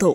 2।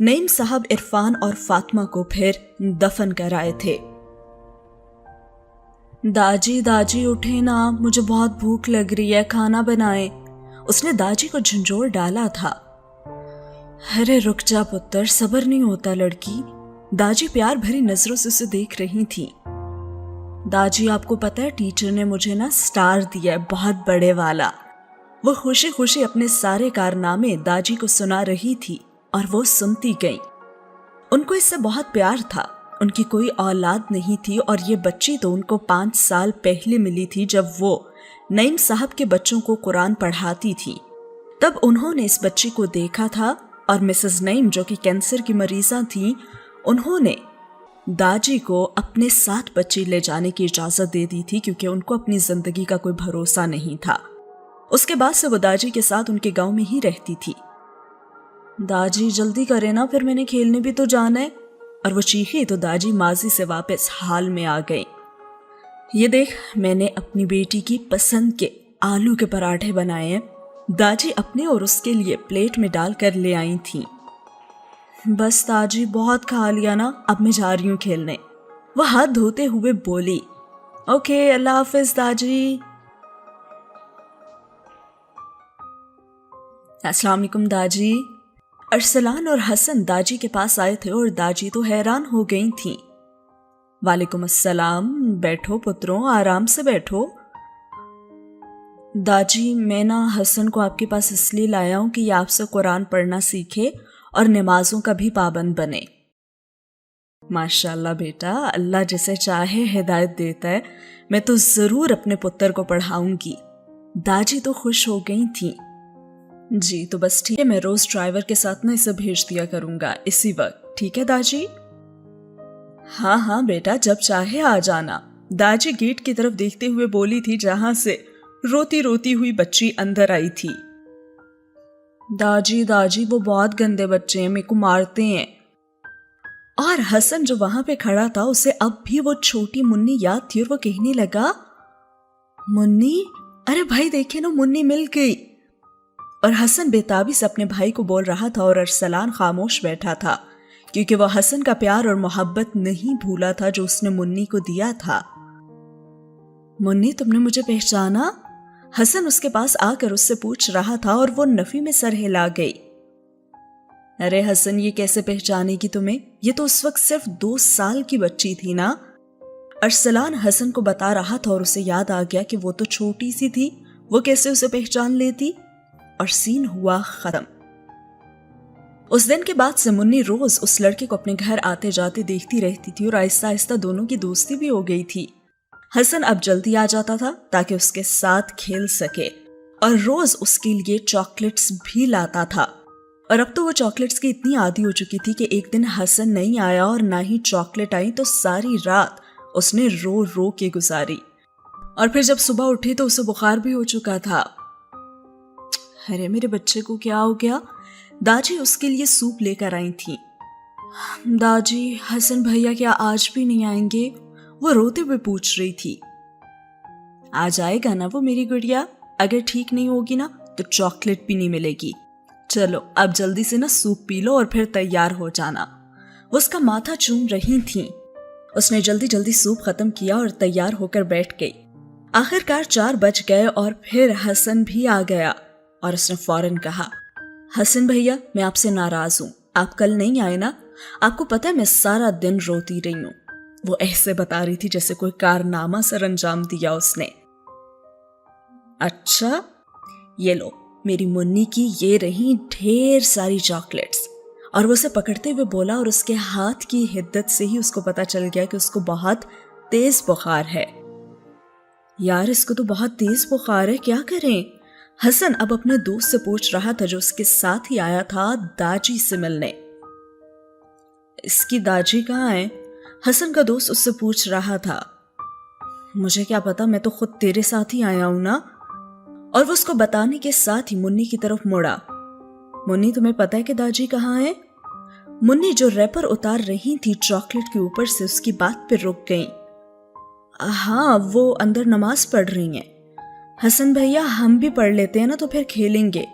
نعیم صاحب عرفان اور فاطمہ کو پھر دفن کر آئے تھے۔ داجی داجی اٹھے نا، مجھے بہت بھوک لگ رہی ہے، کھانا بنائیں۔ اس نے داجی کو جھنجھوڑ ڈالا تھا۔ ارے رک جا پتر، صبر نہیں ہوتا لڑکی۔ داجی پیار بھری نظروں سے اسے دیکھ رہی تھی۔ داجی آپ کو پتہ ہے ٹیچر نے مجھے نا سٹار دیا ہے، بہت بڑے والا۔ وہ خوشی خوشی اپنے سارے کارنامے داجی کو سنا رہی تھی اور وہ سنتی گئی۔ ان کو اس سے بہت پیار تھا۔ ان کی کوئی اولاد نہیں تھی اور یہ بچی تو ان کو 5 سال پہلے ملی تھی جب وہ نعیم صاحب کے بچوں کو قرآن پڑھاتی تھی۔ تب انہوں نے اس بچی کو دیکھا تھا اور مسز نعیم جو کہ کینسر کی مریضہ تھی، انہوں نے داجی کو اپنے ساتھ بچی لے جانے کی اجازت دے دی تھی کیونکہ ان کو اپنی زندگی کا کوئی بھروسہ نہیں تھا۔ اس کے بعد سے وہ داجی کے ساتھ ان کے گاؤں میں ہی رہتی تھی۔ داجی جلدی کرے نا، پھر میں نے کھیلنے بھی تو جانا ہے۔ اور وہ چیخی تو داجی ماضی سے واپس حال میں آ گئی۔ یہ دیکھ، میں نے اپنی بیٹی کی پسند کے آلو کے پراٹھے بنائے ہیں، داجی اپنے اور اس کے لیے پلیٹ میں ڈال کر لے آئی تھیں۔ بس داجی بہت کھا لیا نا، اب میں جا رہی ہوں کھیلنے، وہ ہاتھ دھوتے ہوئے بولی۔ اوکے، اللہ حافظ داجی۔ السلام علیکم داجی۔ ارسلان اور حسن داجی کے پاس آئے تھے اور داجی تو حیران ہو گئی تھیں۔ وعلیکم السلام، بیٹھو پتروں، آرام سے بیٹھو۔ داجی میں نا حسن کو آپ کے پاس اس لیے لایا ہوں کہ یہ آپ سے قرآن پڑھنا سیکھے اور نمازوں کا بھی پابند بنے۔ ماشاءاللہ بیٹا، اللہ جسے چاہے ہدایت دیتا ہے، میں تو ضرور اپنے پتر کو پڑھاؤں گی۔ داجی تو خوش ہو گئی تھیں۔ جی تو بس ٹھیک ہے، میں روز ڈرائیور کے ساتھ نا اسے بھیج دیا کروں گا اسی وقت، ٹھیک ہے داجی؟ ہاں ہاں بیٹا، جب چاہے آ جانا۔ داجی گیٹ کی طرف دیکھتے ہوئے بولی تھی جہاں سے روتی روتی ہوئی بچی اندر آئی تھی۔ داجی داجی وہ بہت گندے بچے ہیں، میرے کو مارتے ہیں۔ اور حسن جو وہاں پہ کھڑا تھا اسے اب بھی وہ چھوٹی منی یاد تھی اور وہ کہنے لگا، منی، ارے بھائی دیکھے نا، منی مل گئی۔ اور حسن بےتابی سے اپنے بھائی کو بول رہا تھا اور ارسلان خاموش بیٹھا تھا کیونکہ وہ حسن کا پیار اور محبت نہیں بھولا تھا جو اس نے منی کو دیا تھا۔ منی، تم نے مجھے پہچانا؟ حسن اس کے پاس آ کر اس سے پوچھ رہا تھا اور وہ نفی میں سر ہلا گئی۔ ارے حسن، یہ کیسے پہچانے گی تمہیں؟ یہ تو اس وقت صرف 2 سال کی بچی تھی نا۔ ارسلان حسن کو بتا رہا تھا اور اسے یاد آ گیا کہ وہ تو چھوٹی سی تھی، وہ کیسے اسے پہچان لیتی؟ اور سین ہوا ختم۔ اس دن کے بعد سے منی روز اس لڑکے کو اپنے گھر آتے جاتے دیکھتی رہتی تھی اور آہستہ آہستہ دونوں کی دوستی بھی ہو گئی تھی۔ حسن اب جلدی آ جاتا تھا تاکہ اس کے ساتھ کھیل سکے اور روز اس کے لیے چاکلیٹس بھی لاتا تھا۔ اور اب تو وہ چاکلیٹس کی اتنی عادی ہو چکی تھی کہ ایک دن حسن نہیں آیا اور نہ ہی چاکلیٹ آئی تو ساری رات اس نے رو رو کے گزاری، اور پھر جب صبح اٹھی تو اسے بخار بھی ہو چکا تھا۔ ارے میرے بچے کو کیا ہو گیا؟ داجی اس کے لیے سوپ لے کر آئی تھی۔ داجی، حسن بھیا کیا آج بھی نہیں آئیں گے؟ وہ روتے ہوئے پوچھ رہی تھی۔ آ جائے گا نا وہ میری گڑیا، اگر ٹھیک نہیں ہوگی نا تو چاکلیٹ بھی نہیں ملے گی۔ چلو اب جلدی سے نا سوپ پی لو اور پھر تیار ہو جانا۔ وہ اس کا ماتھا چوم رہی تھیں۔ اس نے جلدی جلدی سوپ ختم کیا اور تیار ہو کر بیٹھ گئی۔ آخرکار 4 بج گئے اور پھر حسن بھی آ گیا اور اس نے فوراً کہا، حسن بھیا میں آپ سے ناراض ہوں، آپ کل نہیں آئے نا؟ آپ کو پتہ ہے میں سارا دن روتی رہی ہوں۔ وہ ایسے بتا رہی تھی جیسے کوئی کارنامہ سر انجام دیا اس نے۔ اچھا، یہ لو میری منی کی یہ رہی ڈھیر ساری چاکلیٹس۔ اور وہ اسے پکڑتے ہوئے بولا اور اس کے ہاتھ کی حدت سے ہی اس کو پتا چل گیا کہ اس کو بہت تیز بخار ہے۔ یار اس کو تو بہت تیز بخار ہے، کیا کریں؟ حسن اب اپنے دوست سے پوچھ رہا تھا جو اس کے ساتھ ہی آیا تھا داجی سے ملنے۔ اس کی داجی کہاں ہے؟ حسن کا دوست اس سے پوچھ رہا تھا۔ مجھے کیا پتا، میں تو خود تیرے ساتھ ہی آیا ہوں نا۔ اور وہ اس کو بتانے کے ساتھ ہی منی کی طرف مڑا۔ منی، تمہیں پتا ہے کہ داجی کہاں ہے؟ منی جو ریپر اتار رہی تھی چاکلیٹ کے اوپر سے اس کی بات پہ رک گئی۔ ہاں، وہ اندر نماز پڑھ رہی ہیں۔ حسن بھیا ہم بھی پڑھ لیتے ہیں نا تو پھر کھیلیں گے۔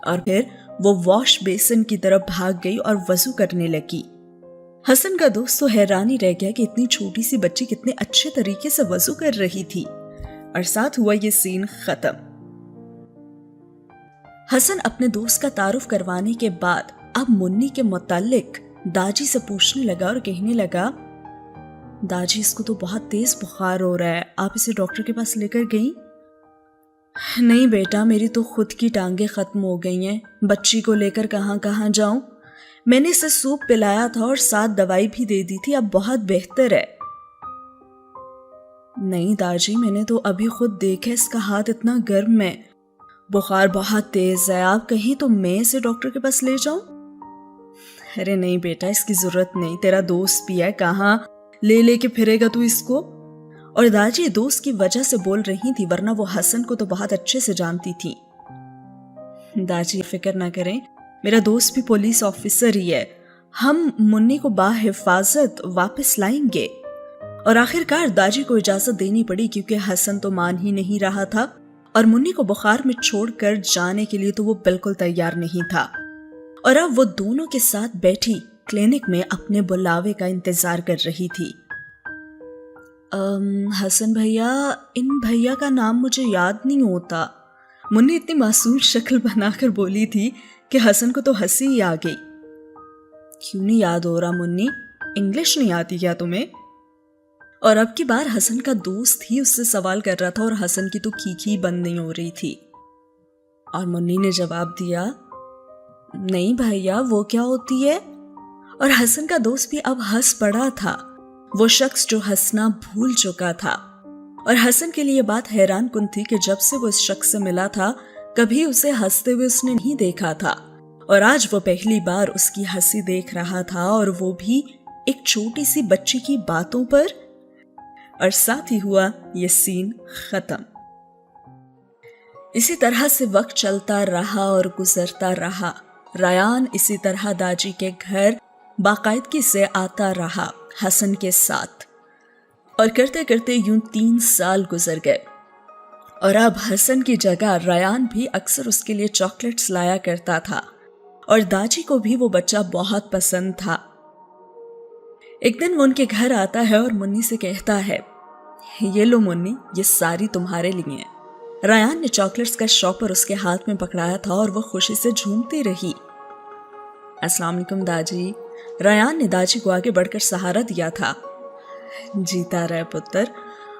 اور پھر وہ واش بیسن کی طرف بھاگ گئی اور وضو کرنے لگی۔ حسن کا دوست تو حیران ہی رہ گیا کہ اتنی چھوٹی سی بچی کتنے اچھے طریقے سے وضو کر رہی تھی، اور ساتھ ہوا یہ سین ختم۔ حسن اپنے دوست کا تعارف کروانے کے بعد اب منی کے متعلق داجی سے پوچھنے لگا اور کہنے لگا، داجی اس کو تو بہت تیز بخار ہو رہا ہے، آپ اسے ڈاکٹر کے پاس لے کر گئیں؟ نہیں بیٹا، میری تو خود کی ٹانگیں ختم ہو گئی ہیں، بچی کو لے کر کہاں کہاں جاؤں؟ میں نے اسے سوپ پلایا تھا اور ساتھ دوائی بھی دے دی تھی، اب بہت بہتر ہے۔ نہیں داجی، میں نے تو ابھی خود دیکھا، اس کا ہاتھ اتنا گرم ہے، بخار بہت تیز ہے، آپ کہیں تو میں اسے ڈاکٹر کے پاس لے جاؤں؟ ارے نہیں بیٹا، اس کی ضرورت نہیں، تیرا دوست بھی ہے، کہاں لے کے پھرے گا تو اس کو؟ اور داجی دوست کی وجہ سے بول رہی تھی، ورنہ وہ حسن کو تو بہت اچھے سے جانتی تھی۔ داجی فکر نہ کریں، میرا دوست بھی پولیس آفیسر ہی ہے، ہم منی کو بحفاظت واپس لائیں گے۔ اور آخر کار داجی کو اجازت دینی پڑی، کیونکہ حسن تو مان ہی نہیں رہا تھا، اور منی کو بخار میں چھوڑ کر جانے کے لیے تو وہ بالکل تیار نہیں تھا۔ اور اب وہ دونوں کے ساتھ بیٹھی کلینک میں اپنے بلاوے کا انتظار کر رہی تھی۔ حسن بھیا، ان بھیا کا نام مجھے یاد نہیں ہوتا، منی اتنی معصوم شکل بنا کر بولی تھی کہ حسن کو تو ہنسی ہی آ گئی۔ کیوں نہیں یاد ہو رہا منی؟ انگلش نہیں آتی کیا تمہیں؟ اور اب کی بار حسن کا دوست ہی اس سے سوال کر رہا تھا، اور حسن کی تو کھیکھی بند نہیں ہو رہی تھی۔ اور منی نے جواب دیا، نہیں بھیا، وہ کیا ہوتی ہے؟ اور حسن کا دوست بھی اب ہنس پڑا تھا، وہ شخص جو ہنسنا بھول چکا تھا۔ اور حسن کے لیے یہ بات حیران کن تھی کہ جب سے وہ اس شخص سے ملا تھا، کبھی اسے ہنستے ہوئے اس نے نہیں دیکھا تھا، اور آج وہ پہلی بار اس کی ہنسی دیکھ رہا تھا، اور وہ بھی ایک چھوٹی سی بچی کی باتوں پر۔ اور ساتھ ہی ہوا یہ سین ختم۔ اسی طرح سے وقت چلتا رہا اور گزرتا رہا۔ ریان اسی طرح داجی کے گھر باقاعدگی سے آتا رہا حسن کے ساتھ، اور کرتے کرتے یوں 3 سال گزر گئے، اور اب حسن کی جگہ ریان بھی اکثر اس کے لیے چاکلیٹس لایا کرتا تھا، اور داجی کو بھی وہ بچہ بہت پسند تھا۔ ایک دن وہ ان کے گھر آتا ہے اور منی سے کہتا ہے، یہ لو منی، یہ ساری تمہارے لیے ہیں۔ ریان نے چاکلیٹس کا شاپر اس کے ہاتھ میں پکڑایا تھا، اور وہ خوشی سے جھومتی رہی۔ السلام علیکم داجی۔ ریان نے داجی کو آگے بڑھ کر سہارا دیا تھا۔ جیتا رہے پتر۔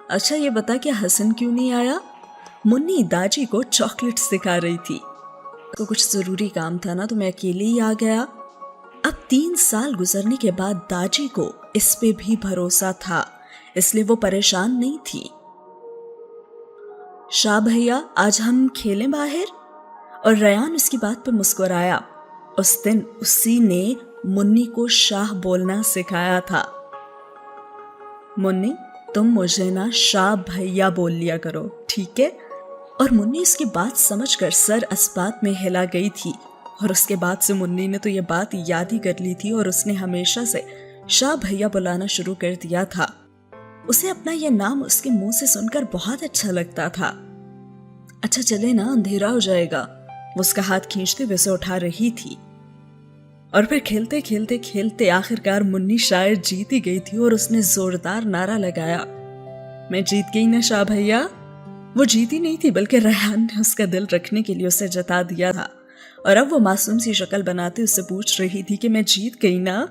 اچھا یہ بتا کہ حسن کیوں نہیں آیا؟ منی داجی کو چاکلیٹس دکھا رہی تھی۔ تو کچھ ضروری کام تھا نا، تو میں اکیلے ہی آ گیا۔ اب 3 سال گزرنے کے بعد داجی کو اس پہ بھی بھروسہ تھا، اس لیے وہ پریشان نہیں تھی۔ شاہ بھیا، آج ہم کھیلیں باہر؟ اور ریان اس کی بات پہ مسکرایا۔ اس دن اسی نے منی کو شاہ بولنا سکھایا تھا۔ منی، تم مجھے نا شاہ بھیا بول لیا کرو، ٹھیک ہے؟ اور منی اس کی بات سمجھ کر سر اسبات میں ہلا گئی تھی، اور اس کے بعد سے منی نے تو یہ بات یاد ہی کر لی تھی، اور اس نے ہمیشہ سے شاہ بھیا بلانا شروع کر دیا تھا۔ اسے اپنا یہ نام اس کے منہ سے سن کر بہت اچھا لگتا تھا۔ اچھا چلے نا، اندھیرا ہو جائے گا، وہ اس کا ہاتھ کھینچتے ہوئے اسے اٹھا رہی تھی۔ اور پھر کھیلتے کھیلتے کھیلتے آخرکار منی شاید جیت ہی گئی تھی، اور اس نے زوردار نعرہ لگایا، میں جیت گئی نا شاہ بھیا۔ وہ جیتی نہیں تھی، بلکہ ریحان نے اس کا دل رکھنے کے لیے اسے جتا دیا تھا، اور اب وہ معصوم سی شکل بناتے اس سے پوچھ رہی تھی کہ میں جیت گئی نا؟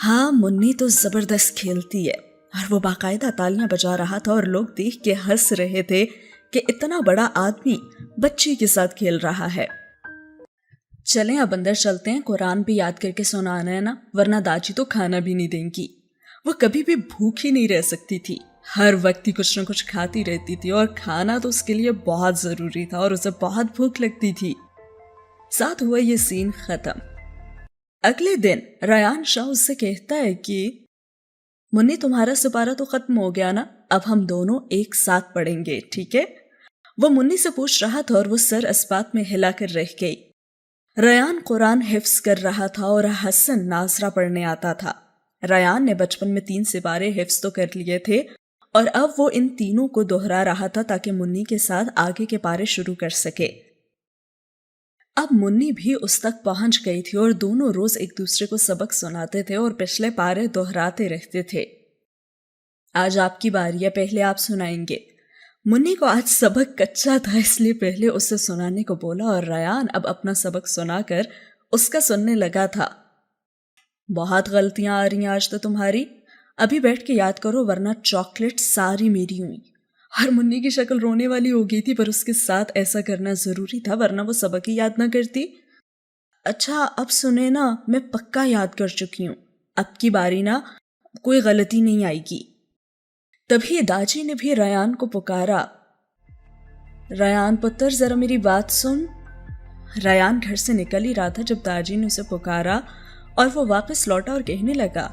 ہاں، منی تو زبردست کھیلتی ہے، اور وہ باقاعدہ تالیاں بجا رہا تھا، اور لوگ دیکھ کے ہنس رہے تھے کہ اتنا بڑا آدمی بچی کے ساتھ کھیل رہا ہے۔ چلیں اب اندر چلتے ہیں، قرآن بھی یاد کر کے سنانا ہے نا، ورنہ داجی تو کھانا بھی نہیں دیں گی۔ وہ کبھی بھی بھوکھی نہیں رہ سکتی تھی، ہر وقت ہی کچھ نہ کچھ کھاتی رہتی تھی، اور کھانا تو اس کے لیے بہت ضروری تھا، اور اسے بہت بھوک لگتی تھی۔ ساتھ ہوا یہ سین ختم۔ اگلے دن ریان شاہ اس سے کہتا ہے کہ منی، تمہارا سپارہ تو ختم ہو گیا نا، اب ہم دونوں ایک ساتھ پڑھیں گے، ٹھیک ہے؟ وہ منی سے پوچھ رہا تھا، اور وہ سر اسبات میں ہلا کر رہ گئی۔ ریان قرآن حفظ کر رہا تھا، اور حسن ناظرہ پڑھنے آتا تھا۔ ریان نے بچپن میں 3 سپارے حفظ تو کر لیے تھے، اور اب وہ ان تینوں کو دہرا رہا تھا تاکہ منی کے ساتھ آگے کے پارے شروع کر سکے۔ اب منی بھی اس تک پہنچ گئی تھی اور دونوں روز ایک دوسرے کو سبق سناتے تھے اور پچھلے پارے دہراتے رہتے تھے. آج آپ کی باری ہے، پہلے آپ سنائیں گے. منی کو آج سبق کچا تھا اس لیے پہلے اسے سنانے کو بولا اور ریان اب اپنا سبق سنا کر اس کا سننے لگا تھا. بہت غلطیاں آ رہی ہیں آج تو تمہاری، ابھی بیٹھ کے یاد کرو ورنہ چاکلیٹ ساری میری ہوئی. اور منی کی شکل رونے والی ہو گئی تھی، پر اس کے ساتھ ایسا کرنا ضروری تھا ورنہ وہ سبق ہی یاد نہ کرتی. اچھا اب سنے نا، میں پکا یاد کر چکی ہوں، اب کی باری نا کوئی غلطی نہیں آئے گی. تبھی داجی نے بھی ریان کو پکارا. ریان پتر ذرا میری بات سن. ریان گھر سے نکل ہی رہا تھا جب داجی نے اسے پکارا اور وہ واپس لوٹا اور کہنے لگا،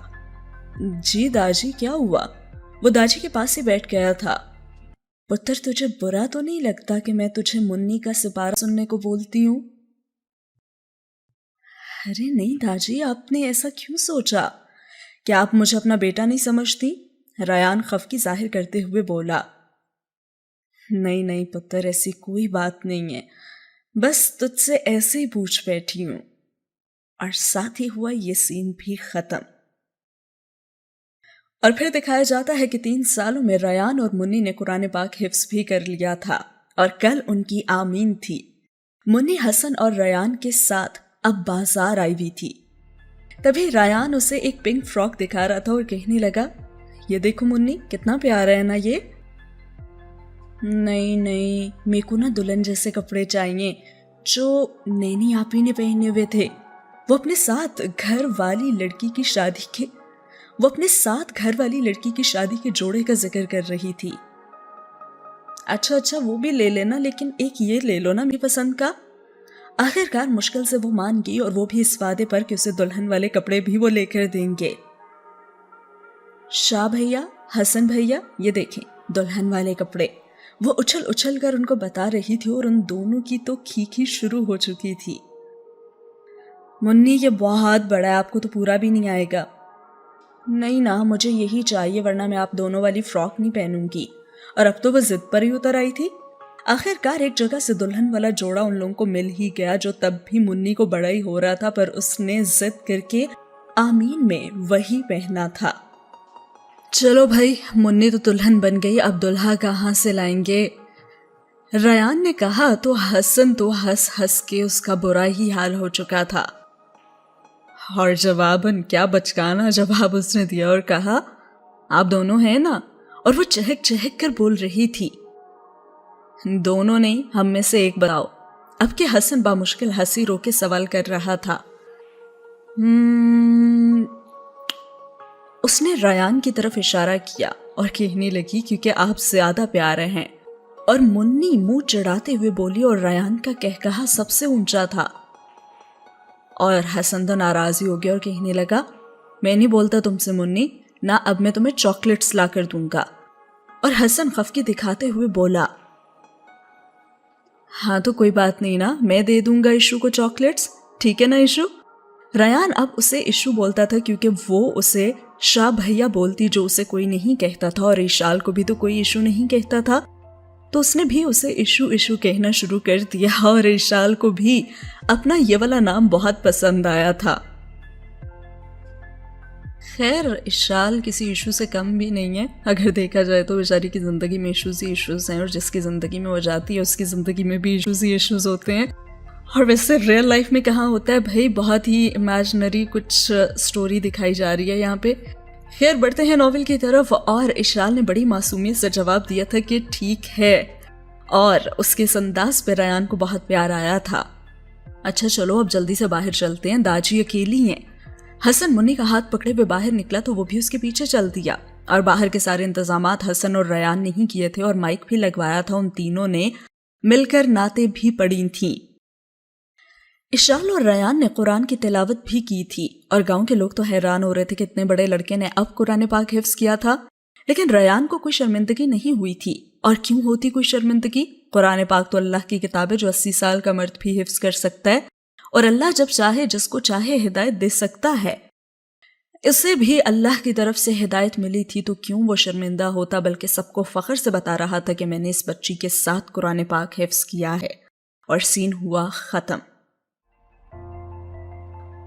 جی داجی کیا ہوا؟ وہ داجی کے پاس ہی بیٹھ گیا تھا. پتر تجھے برا تو نہیں لگتا کہ میں تجھے منی کا سپارہ سننے کو بولتی ہوں؟ ارے نہیں داجی، آپ نے ایسا کیوں سوچا؟ کیا آپ مجھے اپنا بیٹا نہیں سمجھتی؟ ریان خفگی ظاہر کرتے ہوئے بولا. نہیں نہیں پتر، ایسی کوئی بات نہیں ہے، بس تجھ سے ایسے ہی پوچھ بیٹھی ہوں. اور ساتھ ہی ہوا یہ سین بھی ختم. اور پھر دکھایا جاتا ہے کہ 3 سالوں میں ریان اور منی نے قرآن پاک حفظ بھی کر لیا تھا اور کل ان کی آمین تھی. منی حسن اور ریان کے ساتھ اب بازار آئی ہوئی تھی. تبھی ریان اسے ایک پنک فراک دکھا رہا تھا اور کہنے لگا، یہ دیکھو منی کتنا پیارا ہے نا یہ. نہیں میرے کو نا دلہن جیسے کپڑے چاہیے جو نینی آپی نے پہنے ہوئے تھے. وہ اپنے ساتھ گھر والی لڑکی کی شادی کے جوڑے کا ذکر کر رہی تھی. اچھا وہ بھی لے لینا، لیکن ایک یہ لے لو نا میری پسند کا. آخرکار مشکل سے وہ مان گئی اور وہ بھی اس وعدے پر کہ اسے دلہن والے کپڑے بھی وہ لے کر دیں گے. شاہ بھیا، حسن بھیا، یہ دیکھیں دلہن والے کپڑے. وہ اچھل کر ان کو بتا رہی تھی اور ان دونوں کی تو کھیکھی شروع ہو چکی تھی. منی یہ بہت بڑا ہے، آپ کو تو پورا بھی نہیں آئے گا. نہیں نا، مجھے یہی چاہیے ورنہ میں آپ دونوں والی فراک نہیں پہنوں گی. اور اب تو وہ ضد پر ہی اتر آئی تھی. آخرکار ایک جگہ سے دلہن والا جوڑا ان لوگوں کو مل ہی گیا جو تب بھی منی کو بڑا ہی ہو رہا تھا، پر اس نے ضد کر کے آمین میں وہی پہنا تھا. چلو بھائی، منی تو دلہن بن گئی، اب دلہا کہاں سے لائیں گے؟ ریان نے کہا تو حسن تو ہنس کے اس کا برا ہی حال ہو چکا تھا. اور جواباً کیا بچکانا جواب اس نے دیا اور کہا، آپ دونوں ہیں نا؟ اور وہ چہک کر بول رہی تھی، دونوں نہیں، ہم میں سے ایک بتاؤ. اب کہ حسن بامشکل ہنسی رو کے سوال کر رہا تھا. اس نے ریان کی طرف اشارہ کیا اور کہنے لگی، کیونکہ آپ زیادہ پیارے ہیں. اور منی منہ چڑھاتے ہوئے بولی اور ریان کا کہکہا سب سے اونچا تھا. اور حسن تو ناراض ہی ہو گیا اور کہنے لگا، میں نہیں بولتا تم سے منی، نہ اب میں تمہیں چاکلیٹس لا کر دوں گا. اور حسن خفگی دکھاتے ہوئے بولا، ہاں تو کوئی بات نہیں نا، میں دے دوں گا ایشو کو چاکلیٹس، ٹھیک ہے نا ایشو؟ ریان اب اسے ایشو بولتا تھا کیونکہ وہ اسے شاہ بھیا بولتی جو اسے کوئی نہیں کہتا تھا، اور ایشال کو بھی تو کوئی ایشو نہیں کہتا تھا، تو اس نے بھی اسے ایشو کہنا شروع کر دیا. اور ایشال کو بھی اپنا یہ والا نام بہت پسند آیا تھا. خیر ایشال کسی ایشو سے کم بھی نہیں ہے، اگر دیکھا جائے تو بیچاری کی زندگی میں ایشوز ہیں، اور جس کی زندگی میں وہ جاتی ہے اس کی زندگی میں بھی ایشوز ہوتے ہیں. اور ویسے ریئل لائف میں کہاں ہوتا ہے بھائی، بہت ہی امیجنری کچھ سٹوری دکھائی جا رہی ہے یہاں پہ. خیر بڑھتے ہیں ناول کی طرف. اور ایشال نے بڑی معصومیت سے جواب دیا تھا کہ ٹھیک ہے، اور اس کے اس انداز پہ ریان کو بہت پیار آیا تھا. اچھا چلو اب جلدی سے باہر چلتے ہیں، داجی اکیلی ہیں. حسن منی کا ہاتھ پکڑے ہوئے باہر نکلا تو وہ بھی اس کے پیچھے چل دیا. اور باہر کے سارے انتظامات حسن اور ریان نے ہی کیے تھے، اور مائک بھی لگوایا تھا، ان تینوں نے مل کر نعتیں بھی پڑھی تھیں. ایشال اور ریان نے قرآن کی تلاوت بھی کی تھی، اور گاؤں کے لوگ تو حیران ہو رہے تھے کہ اتنے بڑے لڑکے نے اب قرآن پاک حفظ کیا تھا. لیکن ریان کو کوئی شرمندگی نہیں ہوئی تھی. اور کیوں ہوتی کوئی شرمندگی؟ قرآن پاک تو اللہ کی کتاب ہے جو 80 سال کا مرد بھی حفظ کر سکتا ہے، اور اللہ جب چاہے جس کو چاہے ہدایت دے سکتا ہے. اسے بھی اللہ کی طرف سے ہدایت ملی تھی، تو کیوں وہ شرمندہ ہوتا، بلکہ سب کو فخر سے بتا رہا تھا کہ میں نے اس بچی کے ساتھ قرآن پاک حفظ کیا ہے. اور سین ہوا ختم.